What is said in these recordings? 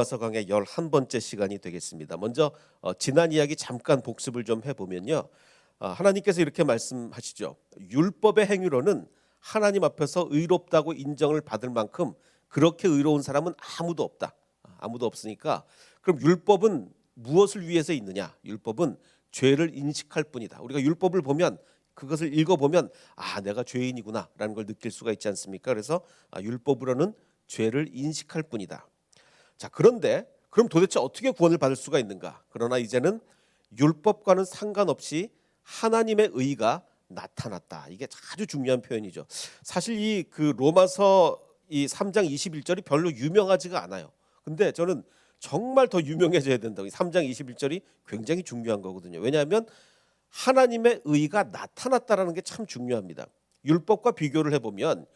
서강의 11번째 시간이 되겠습니다. 먼저 지난 이야기 잠깐 복습을 좀 해보면요. 하나님께서 이렇게 말씀하시죠. 율법의 행위로는 하나님 앞에서 의롭다고 인정을 받을 만큼 그렇게 의로운 사람은 아무도 없다. 아무도 없으니까 그럼 율법은 무엇을 위해서 있느냐? 율법은 죄를 인식할 뿐이다. 우리가 율법을 보면 그것을 읽어보면 내가 죄인이구나라는 걸 느낄 수가 있지 않습니까? 그래서 율법으로는 죄를 인식할 뿐이다. 자, 그런데 그럼 도대체 어떻게 구원을 받을 수가 있는가? 그러나 이제는 율법과는 상관없이 하나님의 의가 나타났다. 이게 아주 중요한 표현이죠. 사실 이 로마서 이 3장 21절이 별로 유명하지가 않아요. 근데 저는 정말 더 유명해져야 된다고. 이 3장 21절이 굉장히 중요한 거거든요. 왜냐하면 하나님의 의가 나타났다라는 게 참 중요합니다. 율법과 비교를 해보면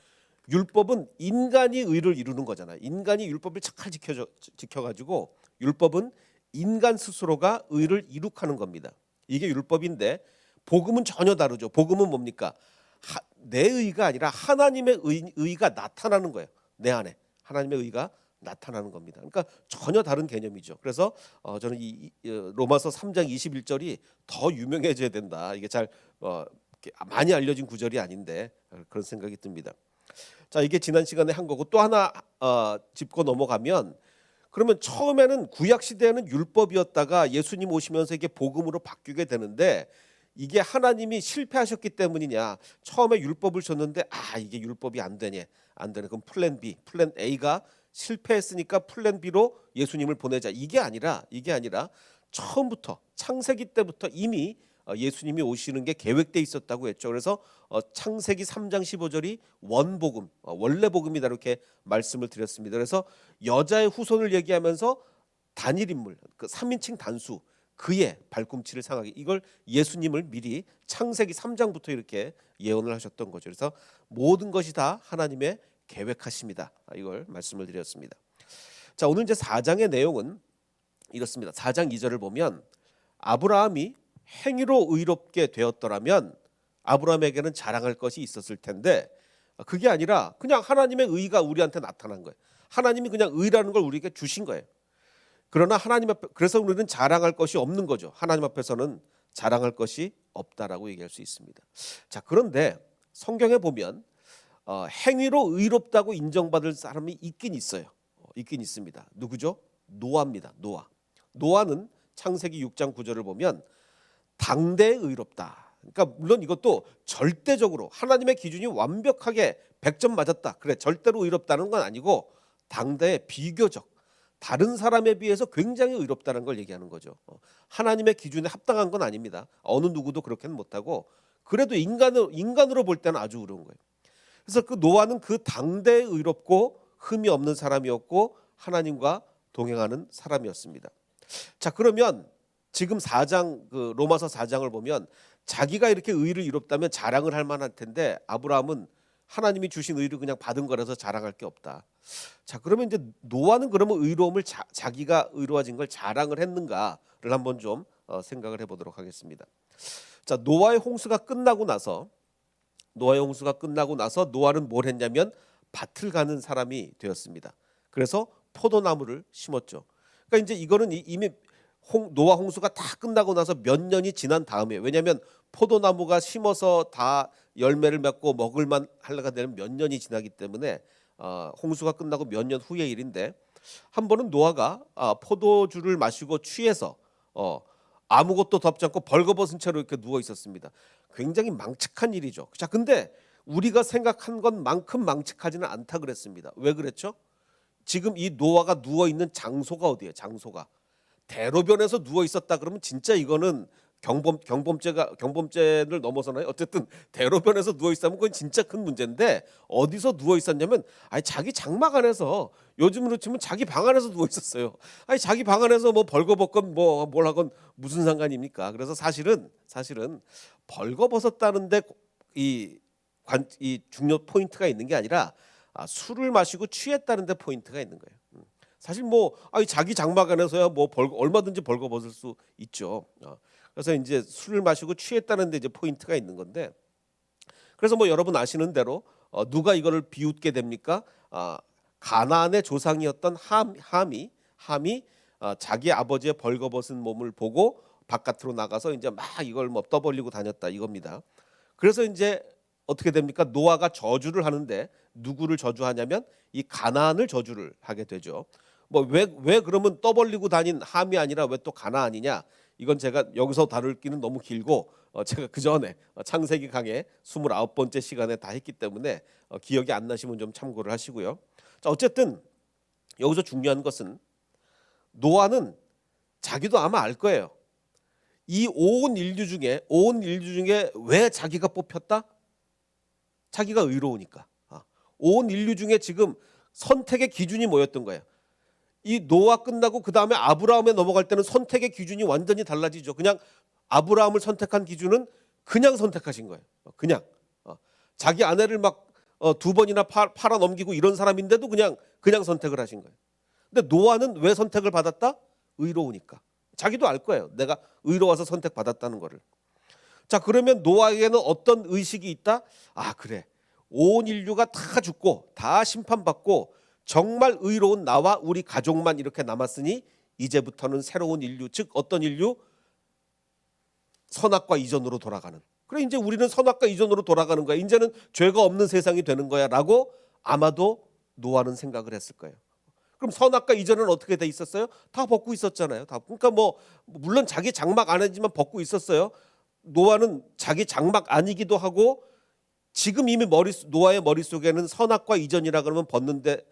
율법은 인간이 의를 이루는 거잖아요. 인간이 율법을 잘 지켜가지고 율법은 인간 스스로가 의를 이룩하는 겁니다. 이게 율법인데 복음은 전혀 다르죠. 복음은 뭡니까? 내 의가 아니라 하나님의 의가 나타나는 거예요. 내 안에 하나님의 의가 나타나는 겁니다. 그러니까 전혀 다른 개념이죠. 그래서 저는 이 로마서 3장 21절이 더 유명해져야 된다. 이게 잘 많이 알려진 구절이 아닌데 그런 생각이 듭니다. 자, 이게 지난 시간에 한 거고 또 하나 짚고 넘어가면 그러면 처음에는 구약 시대에는 율법이었다가 예수님 오시면서 이게 복음으로 바뀌게 되는데 이게 하나님이 실패하셨기 때문이냐? 처음에 율법을 줬는데 이게 율법이 안 되네. 그럼 플랜 B, 플랜 A가 실패했으니까 플랜 B로 예수님을 보내자. 이게 아니라 처음부터 창세기 때부터 이미 예수님이 오시는 게 계획돼 있었다고 했죠. 그래서 창세기 3장 15절이 원복음, 원래 복음이다 이렇게 말씀을 드렸습니다. 그래서 여자의 후손을 얘기하면서 단일 인물, 그 3인칭 단수, 그의 발꿈치를 상하게, 이걸 예수님을 미리 창세기 3장부터 이렇게 예언을 하셨던 거죠. 그래서 모든 것이 다 하나님의 계획하십니다. 이걸 말씀을 드렸습니다. 자, 오늘 이제 4장의 내용은 이렇습니다. 4장 2절을 보면 아브라함이 행위로 의롭게 되었더라면 아브라함에게는 자랑할 것이 있었을 텐데 그게 아니라 그냥 하나님의 의가 우리한테 나타난 거예요. 하나님이 그냥 의라는 걸 우리에게 주신 거예요. 그러나 하나님 앞에, 그래서 우리는 자랑할 것이 없는 거죠. 하나님 앞에서는 자랑할 것이 없다라고 얘기할 수 있습니다. 자, 그런데 성경에 보면 행위로 의롭다고 인정받을 사람이 있긴 있어요. 있긴 있습니다. 누구죠? 노아입니다. 노아는 창세기 6장 9절을 보면 당대에 의롭다. 그러니까 물론 이것도 절대적으로 하나님의 기준이 완벽하게 100점 맞았다. 그래, 절대로 의롭다는 건 아니고 당대에 비교적 다른 사람에 비해서 굉장히 의롭다는 걸 얘기하는 거죠. 하나님의 기준에 합당한 건 아닙니다. 어느 누구도 그렇게는 못하고 그래도 인간으로 볼 때는 아주 의로운 거예요. 그래서 그 노아는 그 당대에 의롭고 흠이 없는 사람이었고 하나님과 동행하는 사람이었습니다. 자, 그러면 지금 4장 로마서 4장을 보면 자기가 이렇게 의를 이롭다면 자랑을 할 만할 텐데 아브라함은 하나님이 주신 의를 그냥 받은 거라서 자랑할 게 없다. 자, 그러면 이제 노아는 그러면 의로움을 자기가 의로워진 걸 자랑을 했는가를 한번 좀 생각을 해보도록 하겠습니다. 자, 노아의 홍수가 끝나고 나서 노아는 뭘 했냐면 밭을 가는 사람이 되었습니다. 그래서 포도나무를 심었죠. 그러니까 이제 이거는 이미 노아 홍수가 다 끝나고 나서 몇 년이 지난 다음에, 왜냐하면 포도나무가 심어서 다 열매를 맺고 먹을만 하려가 되면 몇 년이 지나기 때문에 홍수가 끝나고 몇 년 후의 일인데 한 번은 노아가 포도주를 마시고 취해서 아무것도 덮지 않고 벌거벗은 채로 이렇게 누워 있었습니다. 굉장히 망측한 일이죠. 자, 근데 우리가 생각한 것만큼 망측하지는 않다 그랬습니다. 왜 그랬죠? 지금 이 노아가 누워 있는 장소가 어디예요? 장소가 대로변에서 누워 있었다 그러면 진짜 이거는 경범죄를 넘어서나요? 어쨌든 대로변에서 누워 있으면 그건 진짜 큰 문제인데 어디서 누워 있었냐면 자기 장막 안에서, 요즘으로 치면 자기 방 안에서 누워 있었어요. 자기 방 안에서 뭐 벌거벗건 뭘 하건 무슨 상관입니까? 그래서 사실은 벌거벗었다는데 이 중요 포인트가 있는 게 아니라 술을 마시고 취했다는데 포인트가 있는 거예요. 사실 자기 장막 안에서야 얼마든지 벌거벗을 수 있죠. 그래서 이제 술을 마시고 취했다는 데 이제 포인트가 있는 건데, 그래서 여러분 아시는 대로 누가 이거를 비웃게 됩니까? 가나안의 조상이었던 함이 함이 자기 아버지의 벌거벗은 몸을 보고 바깥으로 나가서 이제 막 이걸 뭐 떠벌리고 다녔다 이겁니다. 그래서 이제 어떻게 됩니까? 노아가 저주를 하는데 누구를 저주하냐면 이 가나안을 저주를 하게 되죠. 뭐 왜 그러면 떠벌리고 다닌 함이 아니라 왜 또 가나안이냐? 이건 제가 여기서 다룰기는 너무 길고 제가 그 전에 창세기 강의 29번째 시간에 다 했기 때문에 기억이 안 나시면 좀 참고를 하시고요. 자, 어쨌든 여기서 중요한 것은 노아는 자기도 아마 알 거예요. 이 온 인류 중에 왜 자기가 뽑혔다? 자기가 의로우니까. 온 인류 중에 지금 선택의 기준이 뭐였던 거예요? 이 노아 끝나고 그 다음에 아브라함에 넘어갈 때는 선택의 기준이 완전히 달라지죠. 그냥 아브라함을 선택한 기준은 그냥 선택하신 거예요. 그냥 자기 아내를 막 2번이나 팔아 넘기고 이런 사람인데도 그냥 선택을 하신 거예요. 근데 노아는 왜 선택을 받았다? 의로우니까. 자기도 알 거예요. 내가 의로워서 선택받았다는 거를. 자, 그러면 노아에게는 어떤 의식이 있다? 그래. 온 인류가 다 죽고 다 심판받고 정말 의로운 나와 우리 가족만 이렇게 남았으니 이제부터는 새로운 인류, 즉 어떤 인류? 선악과 이전으로 돌아가는. 그래, 이제 우리는 선악과 이전으로 돌아가는 거야. 이제는 죄가 없는 세상이 되는 거야 라고 아마도 노아는 생각을 했을 거예요. 그럼 선악과 이전은 어떻게 돼 있었어요? 다 벗고 있었잖아요. 그러니까 뭐 물론 자기 장막 안이지만 벗고 있었어요. 노아는 자기 장막 아니기도 하고 지금 이미 노아의 머릿속에는 선악과 이전이라 그러면 벗는데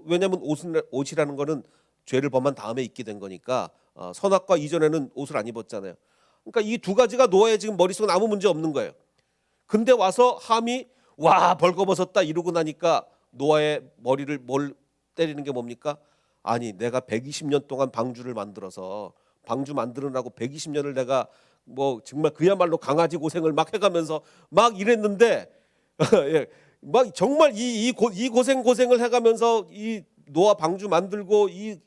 왜냐하면 옷이라는 거는 죄를 범한 다음에 입게 된 거니까 선악과 이전에는 옷을 안 입었잖아요. 그러니까 이 두 가지가 노아의 지금 머릿속에 아무 문제 없는 거예요. 근데 와서 함이 와 벌거벗었다 이러고 나니까 노아의 머리를 뭘 때리는 게 뭡니까? 아니 내가 120년 동안 방주를 만들어서 방주 만드느라고 120년을 내가 뭐 정말 그야말로 강아지 고생을 막 해가면서 막 이랬는데 예, 막 정말 이 고생을 해가면서 이 노아 방주 만들고 이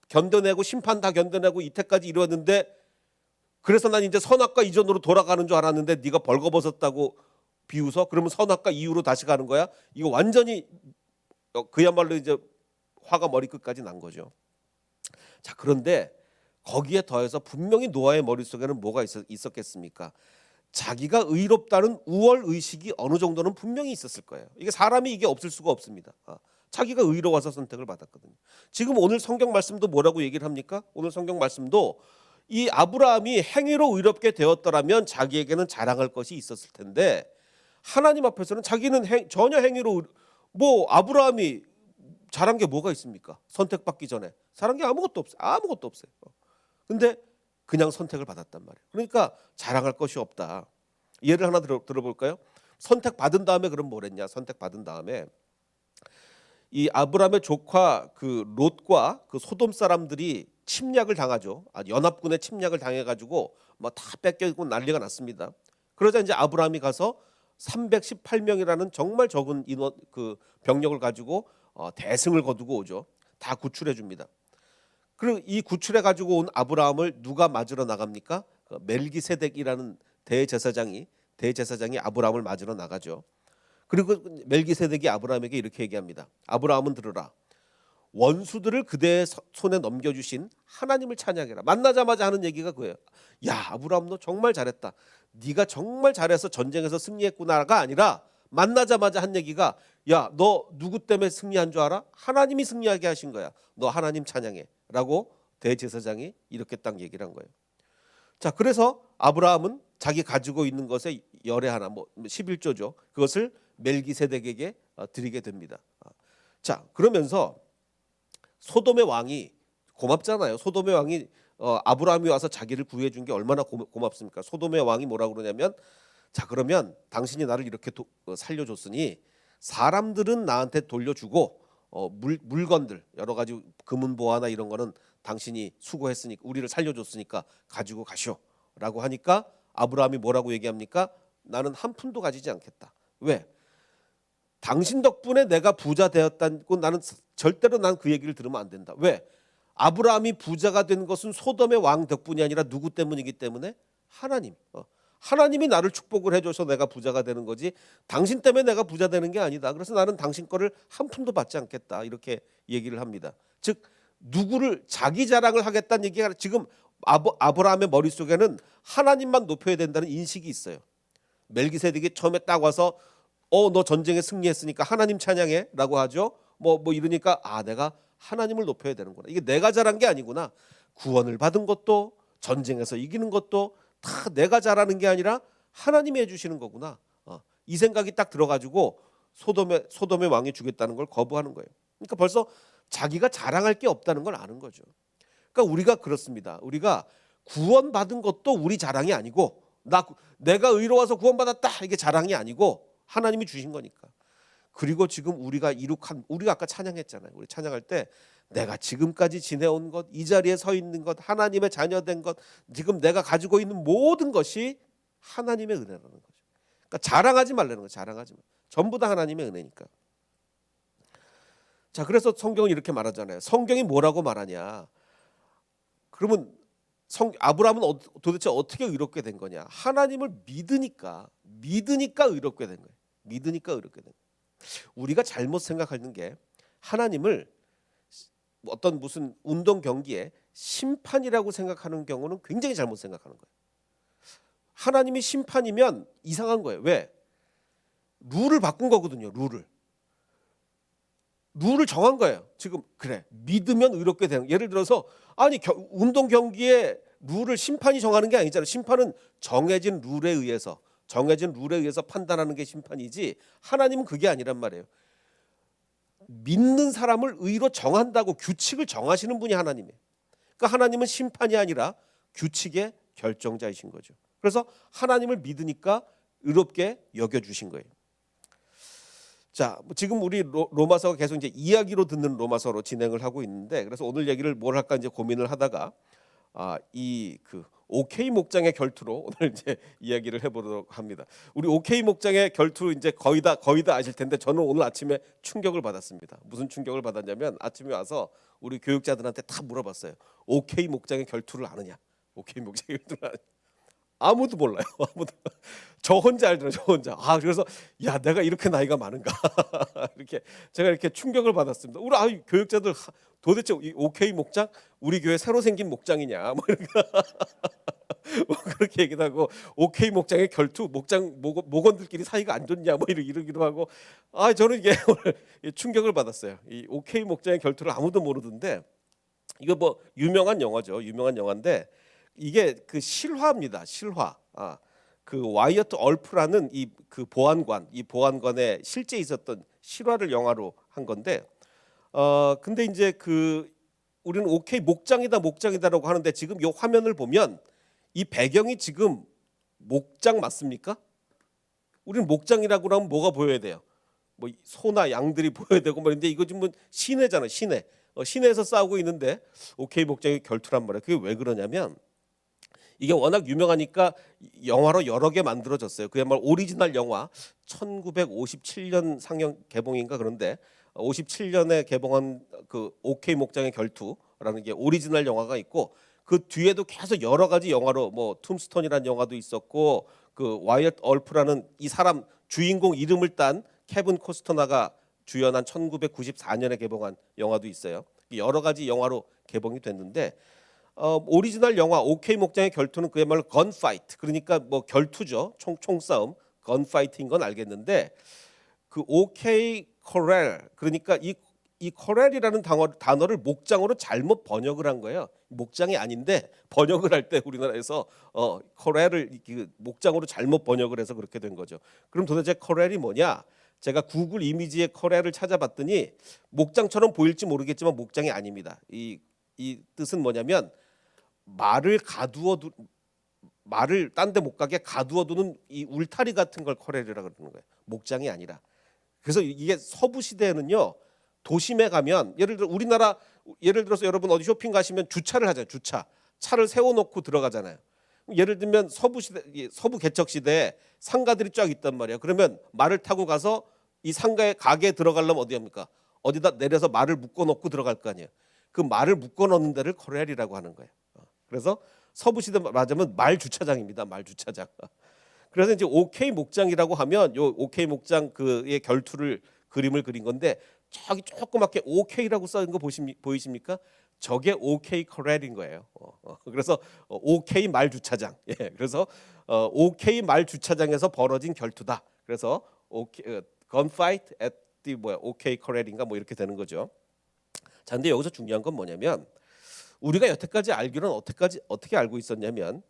견뎌내고 심판 다 견뎌내고 이때까지 이루었는데 그래서 난 이제 선악과 이전으로 돌아가는 줄 알았는데 네가 벌거벗었다고 비웃어? 그러면 선악과 이후로 다시 가는 거야? 이거 완전히 그야말로 이제 화가 머리끝까지 난 거죠. 자, 그런데 거기에 더해서 분명히 노아의 머릿속에는 뭐가 있었겠습니까? 자기가 의롭다는 우월 의식이 어느 정도는 분명히 있었을 거예요. 이게 사람이 이게 없을 수가 없습니다. 자기가 의로워서 선택을 받았거든요. 지금 오늘 성경 말씀도 뭐라고 얘기를 합니까? 오늘 성경 말씀도 이 아브라함이 행위로 의롭게 되었더라면 자기에게는 자랑할 것이 있었을 텐데 하나님 앞에서는 자기는 전혀 행위로 뭐 아브라함이 잘한 게 뭐가 있습니까? 선택받기 전에 잘한 게 아무것도 없어요. 근데 그냥 선택을 받았단 말이에요. 그러니까 자랑할 것이 없다. 예를 하나 들어볼까요? 선택받은 다음에 그럼 뭐랬냐? 선택받은 다음에 이 아브라함의 조카 그 롯과 그 소돔 사람들이 침략을 당하죠. 연합군의 침략을 당해가지고 뭐 다 뺏겨있고 난리가 났습니다. 그러자 이제 아브라함이 가서 318명이라는 정말 적은 인원 그 병력을 가지고 대승을 거두고 오죠. 다 구출해 줍니다. 그리고 이 구출해 가지고 온 아브라함을 누가 맞으러 나갑니까? 멜기세덱이라는 대제사장이 아브라함을 맞으러 나가죠. 그리고 멜기세덱이 아브라함에게 이렇게 얘기합니다. 아브라함은 들으라. 원수들을 그대의 손에 넘겨주신 하나님을 찬양해라. 만나자마자 하는 얘기가 그거예요. 야, 아브라함 너 정말 잘했다. 네가 정말 잘해서 전쟁에서 승리했구나가 아니라 만나자마자 한 얘기가 야, 너 누구 때문에 승리한 줄 알아? 하나님이 승리하게 하신 거야. 너 하나님 찬양해 라고 대제사장이 이렇게 딱 얘기를 한 거예요. 자, 그래서 아브라함은 자기 가지고 있는 것의 열의 하나, 11조죠. 그것을 멜기세덱에게 드리게 됩니다. 자, 그러면서 소돔의 왕이 고맙잖아요. 소돔의 왕이 아브라함이 와서 자기를 구해준 게 얼마나 고맙습니까? 소돔의 왕이 뭐라고 그러냐면 자, 그러면 당신이 나를 이렇게 살려줬으니 사람들은 나한테 돌려주고 물건들 여러 가지 금은보화나 이런 거는 당신이 수고했으니까 우리를 살려줬으니까 가지고 가시오라고 하니까 아브라함이 뭐라고 얘기합니까? 나는 한 푼도 가지지 않겠다. 왜? 당신 덕분에 내가 부자 되었다고 나는 절대로 난 그 얘기를 들으면 안 된다. 왜? 아브라함이 부자가 된 것은 소돔의 왕 덕분이 아니라 누구 때문이기 때문에 하나님. 하나님이 나를 축복을 해줘서 내가 부자가 되는 거지 당신 때문에 내가 부자 되는 게 아니다. 그래서 나는 당신 거를 한 푼도 받지 않겠다. 이렇게 얘기를 합니다. 즉 누구를 자기 자랑을 하겠다는 얘기가 지금 아브라함의 머릿속에는 하나님만 높여야 된다는 인식이 있어요. 멜기세덱이 처음에 딱 와서 너 전쟁에 승리했으니까 하나님 찬양해라고 하죠. 뭐 이러니까 내가 하나님을 높여야 되는구나. 이게 내가 잘한 게 아니구나. 구원을 받은 것도 전쟁에서 이기는 것도 다 내가 잘하는 게 아니라 하나님이 해주시는 거구나. 이 생각이 딱 들어가지고 소돔의 왕이 주겠다는 걸 거부하는 거예요. 그러니까 벌써 자기가 자랑할 게 없다는 걸 아는 거죠. 그러니까 우리가 그렇습니다. 우리가 구원받은 것도 우리 자랑이 아니고 내가 의로워서 구원받았다 이게 자랑이 아니고 하나님이 주신 거니까. 그리고 지금 우리가 아까 찬양했잖아요. 우리 찬양할 때 내가 지금까지 지내온 것, 이 자리에 서 있는 것, 하나님의 자녀된 것, 지금 내가 가지고 있는 모든 것이 하나님의 은혜라는 거죠. 그러니까 자랑하지 말라는 거예요. 자랑하지 말. 전부 다 하나님의 은혜니까. 자, 그래서 성경은 이렇게 말하잖아요. 성경이 뭐라고 말하냐? 그러면 아브라함은 도대체 어떻게 의롭게 된 거냐? 하나님을 믿으니까 의롭게 된 거예요. 믿으니까 의롭게 된 거예요. 우리가 잘못 생각하는 게 하나님을 어떤 무슨 운동 경기에 심판이라고 생각하는 경우는 굉장히 잘못 생각하는 거예요. 하나님이 심판이면 이상한 거예요. 왜? 룰을 바꾼 거거든요. 룰을 정한 거예요. 지금 그래 믿으면 의롭게 되는 거예요. 예를 들어서 운동 경기에 룰을 심판이 정하는 게 아니잖아요. 심판은 정해진 룰에 의해서 판단하는 게 심판이지 하나님은 그게 아니란 말이에요. 믿는 사람을 의로 정한다고 규칙을 정하시는 분이 하나님이에요. 그러니까 하나님은 심판이 아니라 규칙의 결정자이신 거죠. 그래서 하나님을 믿으니까 의롭게 여겨주신 거예요. 자, 지금 우리 로마서가 계속 이제 이야기로 듣는 로마서로 진행을 하고 있는데, 그래서 오늘 얘기를 뭘 할까 이제 고민을 하다가 오케이 목장의 결투로 오늘 이제 이야기를 해보도록 합니다. 우리 오케이 목장의 결투 이제 거의 다 아실 텐데 저는 오늘 아침에 충격을 받았습니다. 무슨 충격을 받았냐면 아침에 와서 우리 교육자들한테 다 물어봤어요. 오케이 목장의 결투를 아느냐? 오케이 목장의 결투를 아느냐? 아무도 몰라요. 저 혼자 알더라고요. 저 혼자. 그래서 내가 이렇게 나이가 많은가? 제가 이렇게 충격을 받았습니다. 우리 교육자들 도대체 이 오케이 목장 우리 교회 새로 생긴 목장이냐? 그렇게 얘기도 하고 오케이 목장의 결투 목원들끼리 사이가 안 좋냐? 이러기도 하고 저는 이게 오늘 충격을 받았어요. 이 오케이 목장의 결투를 아무도 모르던데 이거 유명한 영화죠. 유명한 영화인데 이게 그 실화입니다. 실화. 그 와이어트 얼프라는 그 보안관의 실제 있었던 실화를 영화로 한 건데 근데 이제 우리는 오케이 목장이다라고 하는데 지금 이 화면을 보면 이 배경이 지금 목장 맞습니까? 우리는 목장이라고 하면 뭐가 보여야 돼요? 소나 양들이 보여야 되고 근데 이거 지금 시내잖아요. 시내에서 싸우고 있는데 오케이 목장의 결투란 말이에요. 그게 왜 그러냐면 이게 워낙 유명하니까 영화로 여러 개 만들어졌어요. 그야말로 오리지널 영화 1957년 상영 개봉인가 그런데 57년에 개봉한 그 오케이 목장의 결투라는 게 오리지널 영화가 있고 그 뒤에도 계속 여러 가지 영화로 툼스톤이라는 영화도 있었고 그 와이엇 얼프라는 이 사람 주인공 이름을 딴 케빈 코스터나가 주연한 1994년에 개봉한 영화도 있어요. 여러 가지 영화로 개봉이 됐는데 오리지널 영화 오케이 목장의 결투는 그야말로 건파이트 그러니까 결투죠. 총싸움 건파이트인 건 알겠는데 그 오케이 코렐 그러니까 이 코렐이라는 단어를 목장으로 잘못 번역을 한 거예요. 목장이 아닌데 번역을 할 때 우리나라에서 코렐을 목장으로 잘못 번역을 해서 그렇게 된 거죠. 그럼 도대체 코렐이 뭐냐? 제가 구글 이미지에 코렐을 찾아봤더니 목장처럼 보일지 모르겠지만 목장이 아닙니다. 이 뜻은 뭐냐면 말을 딴 데 못 가게 가두어두는 이 울타리 같은 걸 코렐이라고 그러는 거예요. 목장이 아니라. 그래서 이게 서부 시대에는요. 도심에 가면 예를 들어서 여러분 어디 쇼핑 가시면 주차를 하잖아요. 차를 세워놓고 들어가잖아요. 예를 들면 서부 개척 시대에 상가들이 쫙 있단 말이에요. 그러면 말을 타고 가서 이 상가에 가게에 들어가려면 어디 합니까? 어디다 내려서 말을 묶어놓고 들어갈 거 아니에요. 그 말을 묶어놓는 데를 코렐이라고 하는 거예요. 그래서 서부 시대 말하자면 말 주차장입니다. 말 주차장. 그래서 이제 오케이 목장이라고 하면 요 오케이 목장 그의 결투를 그림을 그린 건데 저기 조그맣게 오케이라고 써있는 거 보이십니까? 저게 OK 커렐인 거예요. 그래서 OK 말 주차장. 예, 그래서 OK 말 주차장에서 벌어진 결투다. 그래서 OK gunfight at the OK 커렐인가 뭐 이렇게 되는 거죠. 자, 근데 여기서 중요한 건 뭐냐면 우리가 여태까지 알기로는 어떻게 알고 있었냐면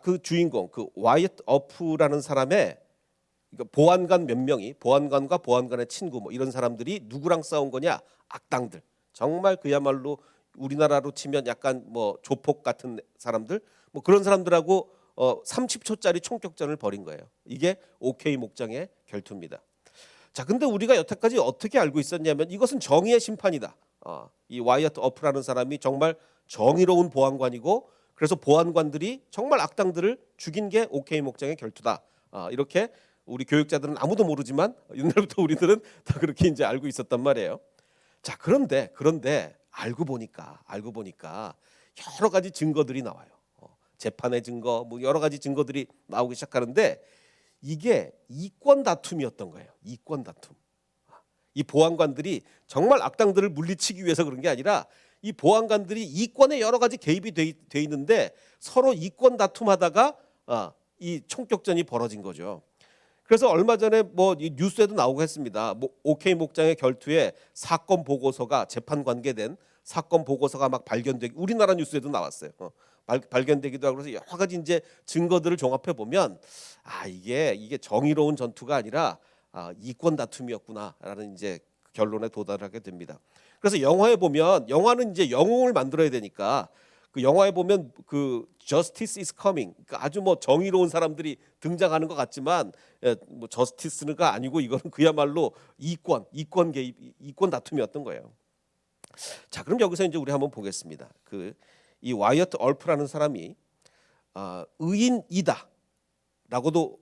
그 주인공 그 와이엇 어프라는 사람의 보안관 몇 명이 보안관과 보안관의 친구 뭐 이런 사람들이 누구랑 싸운 거냐? 악당들. 정말 그야말로 우리나라로 치면 약간 뭐 조폭 같은 사람들 뭐 그런 사람들하고 30초짜리 총격전을 벌인 거예요. 이게 OK 목장의 결투입니다. 자, 근데 우리가 여태까지 어떻게 알고 있었냐면 이것은 정의의 심판이다. 이 와이엇 어프라는 사람이 정말 정의로운 보안관이고 그래서 보안관들이 정말 악당들을 죽인 게 OK 목장의 결투다. 이렇게 우리 교육자들은 아무도 모르지만 옛날부터 우리들은 다 그렇게 이제 알고 있었단 말이에요. 자, 그런데 알고 보니까 여러 가지 증거들이 나와요. 재판의 증거, 뭐 여러 가지 증거들이 나오기 시작하는데 이게 이권 다툼이었던 거예요. 이권 다툼. 이 보안관들이 정말 악당들을 물리치기 위해서 그런 게 아니라 이 보안관들이 이권에 여러 가지 개입이 돼 있는데 서로 이권 다툼하다가 이 총격전이 벌어진 거죠. 그래서 얼마 전에 뭐 뉴스에도 나오고 했습니다. 뭐 OK 목장의 결투에 사건 보고서가 재판 관계된 사건 보고서가 막 발견되기 우리나라 뉴스에도 나왔어요. 발견되기도 하고 그래서 여러 가지 이제 증거들을 종합해 보면 이게 정의로운 전투가 아니라 이권 다툼이었구나라는 이제 결론에 도달하게 됩니다. 그래서 영화에 보면 영화는 이제 영웅을 만들어야 되니까 그 영화에 보면 그 Justice is coming 그러니까 아주 뭐 정의로운 사람들이 등장하는 것 같지만 뭐 저스티스가 아니고 이거는 그야말로 이권 개입, 이권 다툼이었던 거예요. 자, 그럼 여기서 이제 우리 한번 보겠습니다. 이 와이엇 얼프라는 사람이 의인이다라고도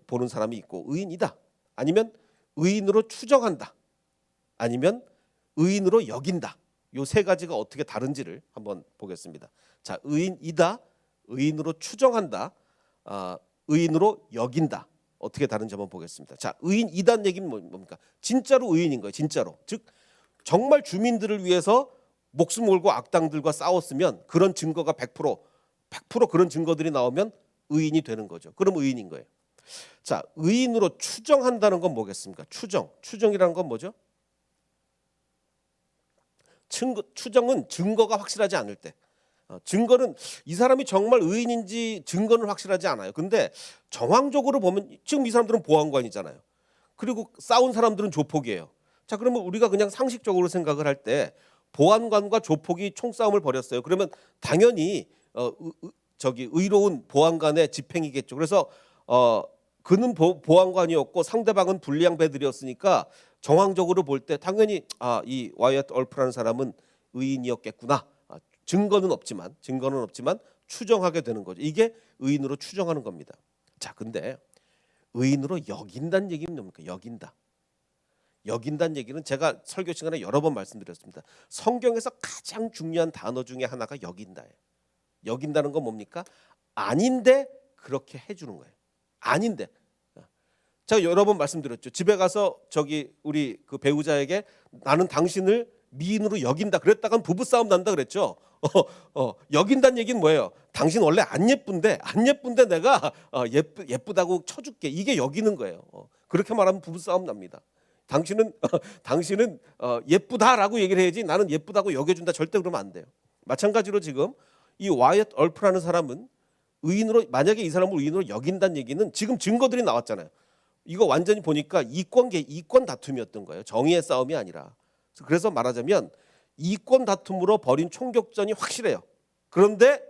보는 사람이 있고 의인이다 아니면 의인으로 추정한다 아니면 의인으로 여긴다. 요 세 가지가 어떻게 다른지를 한번 보겠습니다. 자, 의인이다, 의인으로 추정한다, 의인으로 여긴다. 어떻게 다른지 한번 보겠습니다. 자, 의인이다는 얘기는 뭡니까? 진짜로 의인인 거예요. 진짜로. 즉 정말 주민들을 위해서 목숨 걸고 악당들과 싸웠으면 그런 증거가 100% 그런 증거들이 나오면 의인이 되는 거죠. 그럼 의인인 거예요. 자, 의인으로 추정한다는 건 뭐겠습니까? 추정이라는 건 뭐죠? 추정은 증거가 확실하지 않을 때. 증거는 이 사람이 정말 의인인지 증거는 확실하지 않아요. 근데 정황적으로 보면 지금 이 사람들은 보안관이잖아요. 그리고 싸운 사람들은 조폭이에요. 자, 그러면 우리가 그냥 상식적으로 생각을 할 때 보안관과 조폭이 총싸움을 벌였어요. 그러면 당연히 의로운 보안관의 집행이겠죠. 그래서 그는 보안관이었고 상대방은 불량 배들이었으니까 정황적으로 볼 때 당연히 이 와이엇 얼프라는 사람은 의인이었겠구나. 증거는 없지만 추정하게 되는 거죠. 이게 의인으로 추정하는 겁니다. 자, 근데 의인으로 여긴다는 얘기는 뭡니까? 여긴다는 얘기는 제가 설교 시간에 여러 번 말씀드렸습니다. 성경에서 가장 중요한 단어 중에 하나가 여긴다예요. 여긴다는 건 뭡니까? 아닌데 그렇게 해주는 거예요. 아닌데. 제가 여러 번 말씀드렸죠. 집에 가서 우리 그 배우자에게 나는 당신을 미인으로 여긴다 그랬다간 부부싸움 난다 그랬죠. 여긴다는 얘기는 뭐예요? 당신 원래 안 예쁜데 내가 예쁘다고 쳐줄게. 이게 여기는 거예요. 그렇게 말하면 부부싸움 납니다. 당신은 예쁘다라고 얘기를 해야지 나는 예쁘다고 여겨준다 절대 그러면 안 돼요. 마찬가지로 지금 이 와이엇 얼프라는 사람은 만약에 이 사람을 의인으로 여긴다는 얘기는 지금 증거들이 나왔잖아요. 이거 완전히 보니까 이권 다툼이었던 거예요. 정의의 싸움이 아니라. 그래서 말하자면 이권 다툼으로 벌인 총격전이 확실해요. 그런데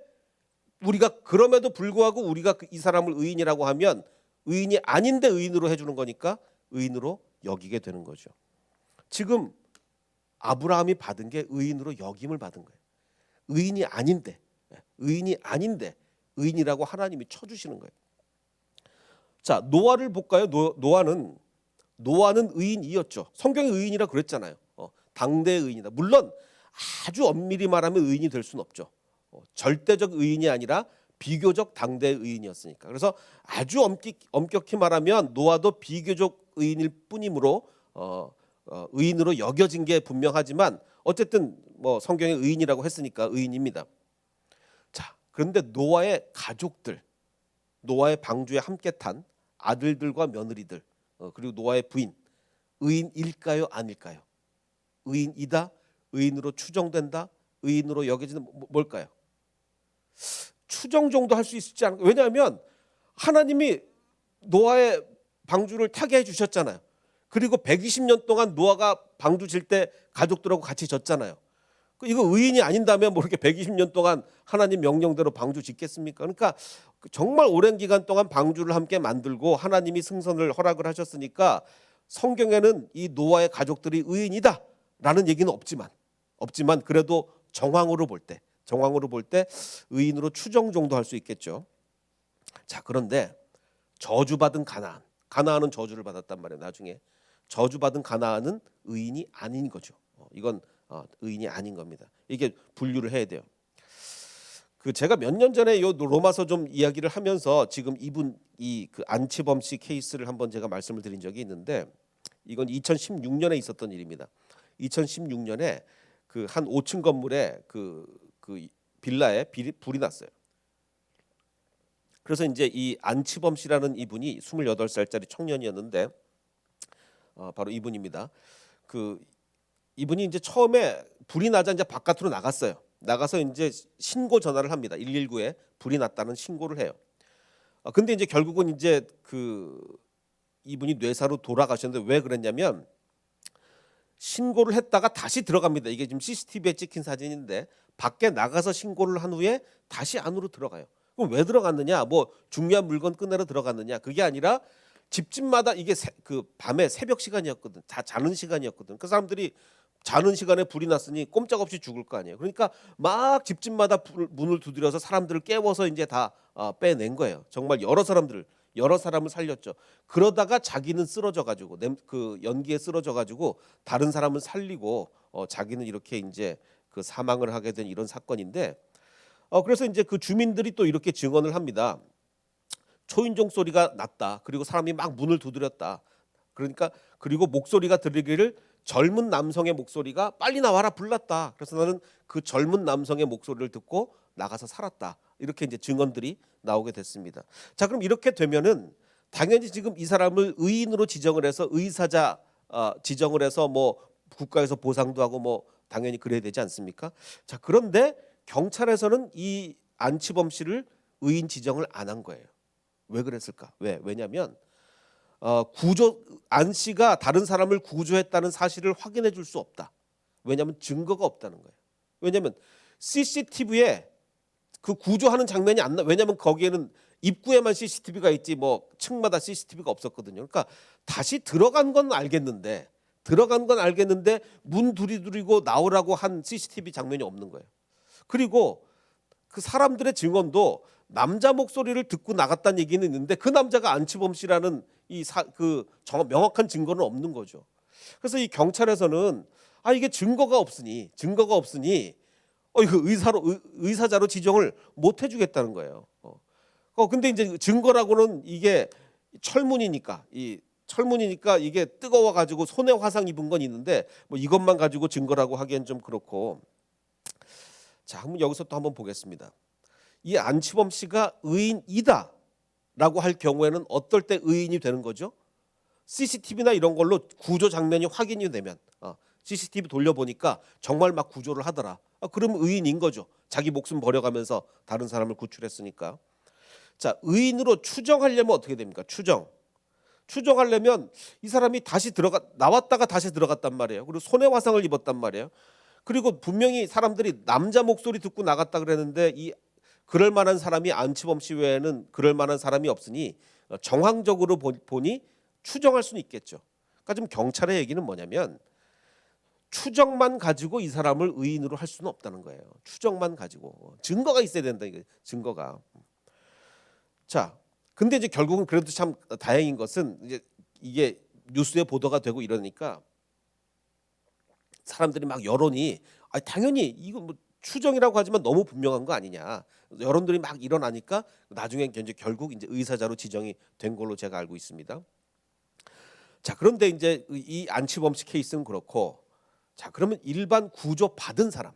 우리가 그럼에도 불구하고 우리가 이 사람을 의인이라고 하면 의인이 아닌데 의인으로 해주는 거니까 의인으로 여기게 되는 거죠. 지금 아브라함이 받은 게 의인으로 여김을 받은 거예요. 의인이 아닌데 의인이라고 하나님이 쳐주시는 거예요. 자, 노아를 볼까요? 노아는 의인이었죠. 성경이 의인이라 그랬잖아요. 당대 의인이다. 물론 아주 엄밀히 말하면 의인이 될 수는 없죠. 절대적 의인이 아니라 비교적 당대 의인이었으니까. 그래서 아주 엄격히 말하면 노아도 비교적 의인일 뿐이므로 의인으로 여겨진 게 분명하지만 어쨌든 뭐 성경에 의인이라고 했으니까 의인입니다. 자, 그런데 노아의 가족들, 노아의 방주에 함께 탄 아들들과 며느리들, 그리고 노아의 부인, 의인일까요, 아닐까요? 의인이다, 의인으로 추정된다, 의인으로 여겨지는 뭘까요? 추정 정도 할 수 있지 않을까? 왜냐하면 하나님이 노아의 방주를 타게 해주셨잖아요. 그리고 120년 동안 노아가 방주 질 때 가족들하고 같이 졌잖아요. 이거 의인이 아닌다면 뭐 이렇게 120년 동안 하나님 명령대로 방주 짓겠습니까? 그러니까 정말 오랜 기간 동안 방주를 함께 만들고 하나님이 승선을 허락을 하셨으니까 성경에는 이 노아의 가족들이 의인이다라는 얘기는 없지만 그래도 정황으로 볼 때 의인으로 추정 정도 할 수 있겠죠. 자, 그런데 저주받은 가나안은 저주를 받았단 말이에요. 나중에 저주받은 가나안은 의인이 아닌 거죠. 이건 의인이 아닌 겁니다. 이게 분류를 해야 돼요. 제가 몇 년 전에 요 로마서 좀 이야기를 하면서 지금 이분 그 안치범 씨 케이스를 한번 제가 말씀을 드린 적이 있는데, 이건 2016년에 있었던 일입니다. 2016년에 그 한 5층 건물에 그 빌라에 불이 났어요. 그래서 이제 이 안치범 씨라는 이분이 28살짜리 청년이었는데, 바로 이분입니다. 이분이 이제 처음에 불이 나자 이제 바깥으로 나갔어요. 나가서 이제 신고 전화를 합니다. 119에 불이 났다는 신고를 해요. 근데 이제 결국은 이제 이분이 뇌사로 돌아가셨는데, 왜 그랬냐면 신고를 했다가 다시 들어갑니다. 이게 지금 CCTV에 찍힌 사진인데 밖에 나가서 신고를 한 후에 다시 안으로 들어가요. 그럼 왜 들어갔느냐? 뭐 중요한 물건 꺼내러 들어갔느냐? 그게 아니라 집집마다 이게 밤에 새벽 시간이었거든. 다 자는 시간이었거든. 그 사람들이 자는 시간에 불이 났으니 꼼짝없이 죽을 거 아니에요. 그러니까 막 집집마다 문을 두드려서 사람들을 깨워서 이제 다 빼낸 거예요. 정말 여러 사람을 살렸죠. 그러다가 자기는 쓰러져 가지고 그 연기에 쓰러져 가지고 다른 사람을 살리고 자기는 이렇게 이제 사망을 하게 된 이런 사건인데, 그래서 이제 그 주민들이 또 이렇게 증언을 합니다. 초인종 소리가 났다. 그리고 사람이 막 문을 두드렸다. 그리고 목소리가 들리기를 젊은 남성의 목소리가 빨리 나와라 불렀다. 그래서 나는 그 젊은 남성의 목소리를 듣고 나가서 살았다. 이렇게 이제 증언들이 나오게 됐습니다. 자, 그럼 이렇게 되면은 당연히 지금 이 사람을 의인으로 지정을 해서 의사자 지정을 해서 뭐 국가에서 보상도 하고 뭐 당연히 그래야 되지 않습니까? 자, 그런데 경찰에서는 이 안치범 씨를 의인 지정을 안 한 거예요. 왜 그랬을까? 왜냐하면 안 씨가 다른 사람을 구조했다는 사실을 확인해 줄 수 없다. 왜냐하면 증거가 없다는 거예요. 왜냐하면 CCTV에 그 구조하는 장면이 안 나. 왜냐하면 거기에는 입구에만 CCTV가 있지 뭐 층마다 CCTV가 없었거든요. 그러니까 다시 들어간 건 알겠는데 문 두드리고 나오라고 한 CCTV 장면이 없는 거예요. 그리고 그 사람들의 증언도 남자 목소리를 듣고 나갔다는 얘기는 있는데 그 남자가 안치범 씨라는 명확한 증거는 없는 거죠. 그래서 이 경찰에서는 이게 증거가 없으니 이거 의사자로 지정을 못 해주겠다는 거예요. 근데 이제 증거라고는 이게 철문이니까 이게 뜨거워 가지고 손에 화상 입은 건 있는데 뭐 이것만 가지고 증거라고 하기엔 좀 그렇고. 자, 한번 여기서 또 한번 보겠습니다. 이 안치범 씨가 의인이다라고 할 경우에는 어떨 때 의인이 되는 거죠? CCTV나 이런 걸로 구조 장면이 확인이 되면 CCTV 돌려보니까 정말 막 구조를 하더라. 그러면 의인인 거죠. 자기 목숨 버려가면서 다른 사람을 구출했으니까. 자, 의인으로 추정하려면 어떻게 됩니까? 추정하려면 이 사람이 나왔다가 다시 들어갔단 말이에요. 그리고 손에 화상을 입었단 말이에요. 그리고 분명히 사람들이 남자 목소리 듣고 나갔다 그랬는데 그럴 만한 사람이 안치범 씨 외에는 그럴 만한 사람이 없으니 정황적으로 보니 추정할 수는 있겠죠. 그러니까 지금 경찰의 얘기는 뭐냐면 추정만 가지고 이 사람을 의인으로 할 수는 없다는 거예요. 추정만 가지고 증거가 있어야 된다. 이게 증거가. 자, 근데 이제 결국은 그래도 참 다행인 것은 이제 이게 뉴스에 보도가 되고 이러니까 사람들이 막 여론이 당연히 이거 뭐 추정이라고 하지만 너무 분명한 거 아니냐. 여론들이 막 일어나니까 나중에 이제 결국 이제 의사자로 지정이 된 걸로 제가 알고 있습니다. 자, 그런데 이제 이 안치범 씨 케이스는 그렇고, 자, 그러면 일반 구조 받은 사람,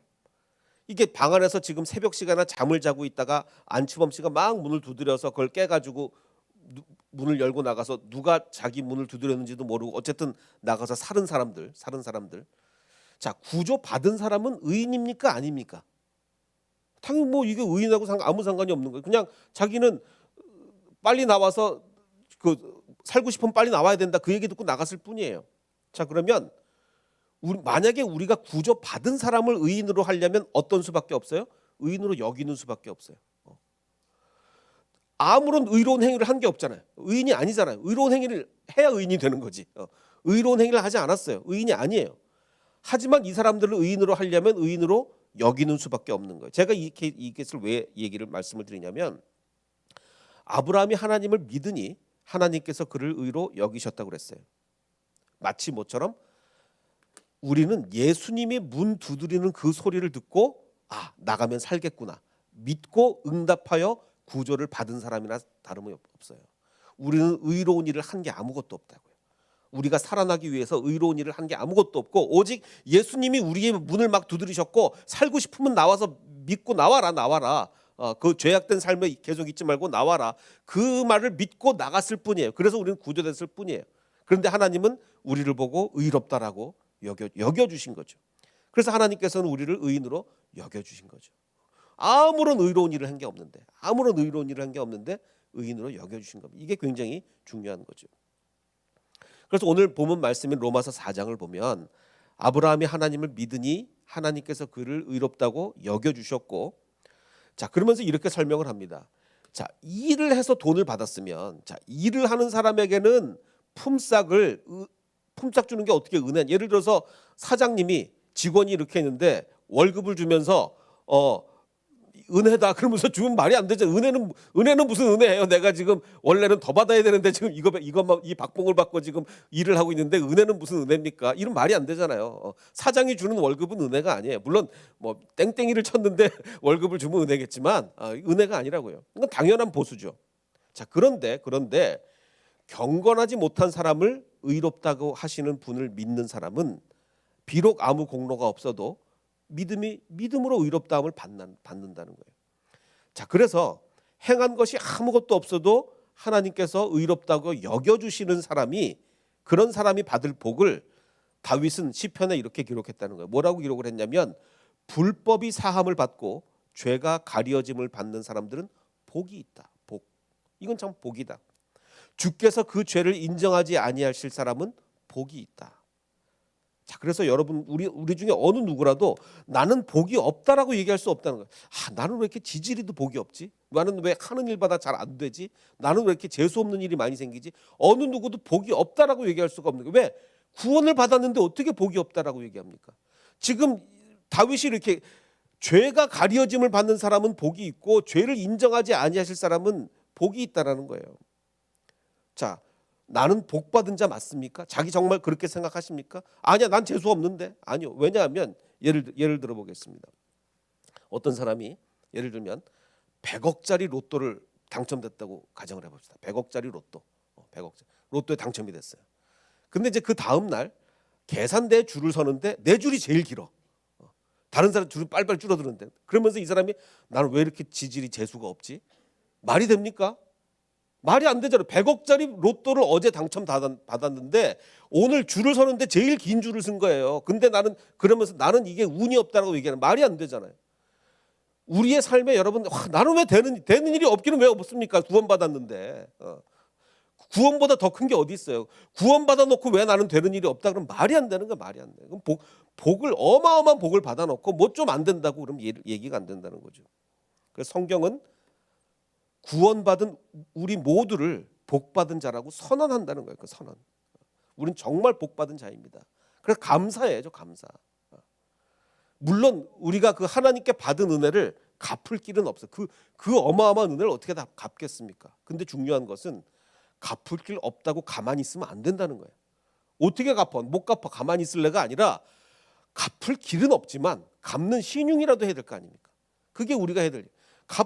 이게 방 안에서 지금 새벽 시간에 잠을 자고 있다가 안치범 씨가 막 문을 두드려서 그걸 깨가지고 문을 열고 나가서 누가 자기 문을 두드렸는지도 모르고 어쨌든 나가서 살은 사람들. 자, 구조 받은 사람은 의인입니까 아닙니까? 당연히 뭐 이게 의인하고 아무 상관이 없는 거예요. 그냥 자기는 빨리 나와서 그 살고 싶으면 빨리 나와야 된다 그 얘기 듣고 나갔을 뿐이에요. 자, 그러면 만약에 우리가 구조 받은 사람을 의인으로 하려면 어떤 수밖에 없어요? 의인으로 여기는 수밖에 없어요. 아무런 의로운 행위를 한 게 없잖아요. 의인이 아니잖아요. 의로운 행위를 해야 의인이 되는 거지. 의로운 행위를 하지 않았어요. 의인이 아니에요. 하지만 이 사람들을 의인으로 하려면 의인으로 여기는 수밖에 없는 거예요. 제가 이것을 왜 말씀을 드리냐면 아브라함이 하나님을 믿으니 하나님께서 그를 의로 여기셨다고 그랬어요. 마치 뭐처럼 우리는 예수님이 문 두드리는 그 소리를 듣고 나가면 살겠구나 믿고 응답하여 구조를 받은 사람이나 다름이 없어요. 우리는 의로운 일을 한 게 아무것도 없다고요. 우리가 살아나기 위해서 의로운 일을 한 게 아무것도 없고 오직 예수님이 우리의 문을 막 두드리셨고 살고 싶으면 나와서 믿고 나와라. 그 죄악된 삶에 계속 있지 말고 나와라. 그 말을 믿고 나갔을 뿐이에요. 그래서 우리는 구조됐을 뿐이에요. 그런데 하나님은 우리를 보고 의롭다라고 여겨주신 거죠. 그래서 하나님께서는 우리를 의인으로 여겨주신 거죠. 아무런 의로운 일을 한 게 없는데 의인으로 여겨주신 겁니다. 이게 굉장히 중요한 거죠. 그래서 오늘 본문 말씀인 로마서 4장을 보면 아브라함이 하나님을 믿으니 하나님께서 그를 의롭다고 여겨주셨고, 자, 그러면서 이렇게 설명을 합니다. 자, 일을 해서 돈을 받았으면, 자, 일을 하는 사람에게는 품삯 주는 게 어떻게 은혜? 예를 들어서 사장님이 직원이 이렇게 했는데 월급을 주면서 은혜다 그러면서 주면 말이 안 되죠. 은혜는 무슨 은혜예요? 내가 지금 원래는 더 받아야 되는데 지금 이것만 이 박봉을 받고 지금 일을 하고 있는데 은혜는 무슨 은혜입니까? 이런 말이 안 되잖아요. 사장이 주는 월급은 은혜가 아니에요. 물론 뭐 땡땡이를 쳤는데 월급을 주면 은혜겠지만 은혜가 아니라고요. 이건 당연한 보수죠. 자, 그런데 경건하지 못한 사람을 의롭다고 하시는 분을 믿는 사람은 비록 아무 공로가 없어도 믿음으로 의롭다함을 받는다는 거예요. 자, 그래서 행한 것이 아무것도 없어도 하나님께서 의롭다고 여겨주시는 사람이, 그런 사람이 받을 복을 다윗은 시편에 이렇게 기록했다는 거예요. 뭐라고 기록을 했냐면 불법이 사함을 받고 죄가 가려짐을 받는 사람들은 복이 있다. 복. 이건 참 복이다. 주께서 그 죄를 인정하지 아니하실 사람은 복이 있다. 자, 그래서 여러분 우리 중에 어느 누구라도 나는 복이 없다라고 얘기할 수 없다는 거예요. 나는 왜 이렇게 지지리도 복이 없지? 나는 왜 하는 일마다 잘 안 되지? 나는 왜 이렇게 재수 없는 일이 많이 생기지? 어느 누구도 복이 없다라고 얘기할 수가 없는 거예요. 왜? 구원을 받았는데 어떻게 복이 없다라고 얘기합니까? 지금 다윗이 이렇게 죄가 가려짐을 받는 사람은 복이 있고 죄를 인정하지 아니하실 사람은 복이 있다라는 거예요. 자, 나는 복 받은 자 맞습니까? 자기 정말 그렇게 생각하십니까? 아니야, 난 재수 없는데. 아니요. 왜냐하면 예를 들어 보겠습니다. 어떤 사람이 예를 들면 100억짜리 로또를 당첨됐다고 가정을 해봅시다. 100억짜리 로또, 100억짜리 로또에 당첨이 됐어요. 근데 이제 그 다음 날 계산대에 줄을 서는데 내 줄이 제일 길어. 다른 사람 줄은 빨리빨리 줄어드는데, 그러면서 이 사람이 나는 왜 이렇게 지질이 재수가 없지? 말이 됩니까? 말이 안 되잖아요. 100억짜리 로또를 어제 당첨 받았는데 오늘 줄을 서는데 제일 긴 줄을 쓴 거예요. 근데 그러면서 나는 이게 운이 없다라고 얘기하는, 말이 안 되잖아요. 우리의 삶에 여러분, 나는 왜 되는 일이 없기는 왜 없습니까? 구원받았는데. 구원보다 더 큰 게 어디 있어요? 구원받아 놓고 왜 나는 되는 일이 없다 그러면 말이 안 되는 거야, 말이 안 돼. 그럼 복을 어마어마한 복을 받아 놓고 뭐 좀 안 된다고 그러면 얘기가 안 된다는 거죠. 그래서 성경은 구원받은 우리 모두를 복받은 자라고 선언한다는 거예요. 그 선언. 우리는 정말 복받은 자입니다. 그래서 감사해야죠, 감사. 물론 우리가 그 하나님께 받은 은혜를 갚을 길은 없어요. 그 어마어마한 은혜를 어떻게 다 갚겠습니까? 근데 중요한 것은 갚을 길 없다고 가만히 있으면 안 된다는 거예요. 어떻게 갚아? 못 갚아. 가만히 있을래가 아니라 갚을 길은 없지만 갚는 신용이라도 해야 될 거 아닙니까? 그게 우리가 해야 될 일.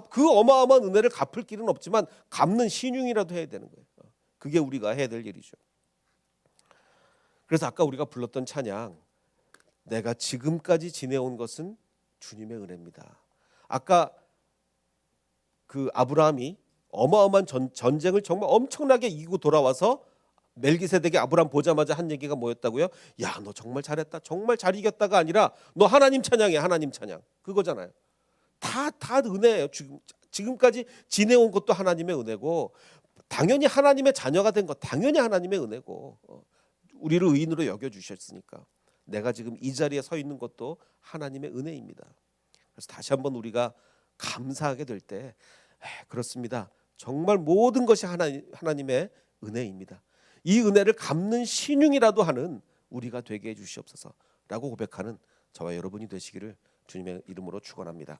그 어마어마한 은혜를 갚을 길은 없지만 갚는 신용이라도 해야 되는 거예요. 그게 우리가 해야 될 일이죠. 그래서 아까 우리가 불렀던 찬양, 내가 지금까지 지내온 것은 주님의 은혜입니다. 아까 그 아브라함이 어마어마한 전쟁을 정말 엄청나게 이기고 돌아와서 멜기세덱이 아브라함 보자마자 한 얘기가 뭐였다고요? 야, 너 정말 잘했다. 정말 잘 이겼다가 아니라 너 하나님 찬양해. 하나님 찬양. 그거잖아요. 다 은혜예요. 지금까지 지내온 것도 하나님의 은혜고, 당연히 하나님의 자녀가 된 것 당연히 하나님의 은혜고, 우리를 의인으로 여겨주셨으니까 내가 지금 이 자리에 서 있는 것도 하나님의 은혜입니다. 그래서 다시 한번 우리가 감사하게 될 때, 그렇습니다. 정말 모든 것이 하나님의 은혜입니다. 이 은혜를 갚는 신용이라도 하는 우리가 되게 해주시옵소서라고 고백하는 저와 여러분이 되시기를 주님의 이름으로 축원합니다.